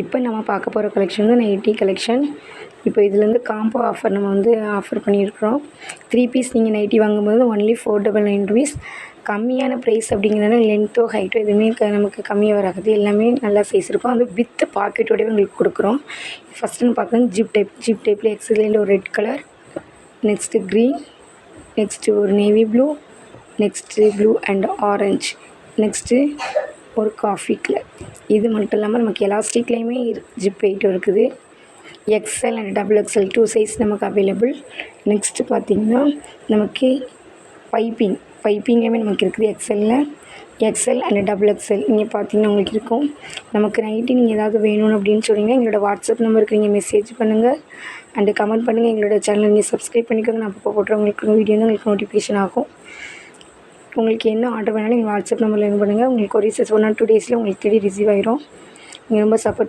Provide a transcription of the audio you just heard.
இப்போ நம்ம பார்க்க போகிற கலெக்ஷன் வந்து நைட்டி கலெக்ஷன். இப்போ இதுலேருந்து காம்போ ஆஃபர் நம்ம வந்து ஆஃபர் பண்ணியிருக்கிறோம். 3 பீஸ் நீங்கள் நைட்டி வாங்கும்போது ஒன்லி 499 ருபீஸ். கம்மியான ப்ரைஸ் அப்படிங்கிறனால லென்த்தோ ஹைட்டோ எதுவுமே நமக்கு கம்மியாக வராது. எல்லாமே நல்ல சைஸ் இருக்கும். அது வித் பாக்கெட்டோடவே உங்களுக்கு கொடுக்குறோம். ஃபஸ்ட்டு நம்ம பார்க்குறது ஜிப் டைப்பில் எக்ஸலில் ஒரு red colour, next green, next ஒரு navy blue, next blue and orange, next ஒரு காஃபி கலர். இது மட்டும் இல்லாமல் நமக்கு எலாஸ்டிக்லேயுமே ஜிப் வெயிட்டும் இருக்குது. எக்ஸ்எல் அண்ட் XXL 2 சைஸ் நமக்கு அவைலபிள். நெக்ஸ்ட்டு பார்த்திங்கன்னா நமக்கு பைப்பிங்குமே நமக்கு இருக்குது. எக்ஸ்எல் அண்ட் XXL நீங்கள் பார்த்திங்கன்னா உங்களுக்கு இருக்கும். நமக்கு நைட்டி நீங்கள் ஏதாவது வேணும் அப்படின்னு சொன்னீங்கன்னா எங்களோட வாட்ஸ்அப் நம்பருக்கு நீங்கள் மெசேஜ் பண்ணுங்கள் அண்டு கமெண்ட் பண்ணுங்கள். எங்களோட சேனலை நீங்கள் சப்ஸ்கிரைப் பண்ணிக்கோங்க. நான் அப்போ போட்டுற உங்களுக்கு வீடியோ வந்து உங்களுக்கு நோட்டிஃபிகேஷன் ஆகும். உங்களுக்கு என்ன ஆர்டர் வேணாலும் எங்கள் வாட்ஸ்அப் நம்பரில் இது பண்ணுங்கள். உங்களுக்கு கொரியர்ஸ் 1 or 2 டேஸில் உங்களுக்கு தேடி ரிசீவ் ஆயிரும். நீங்கள் ரொம்ப சப்போர்ட்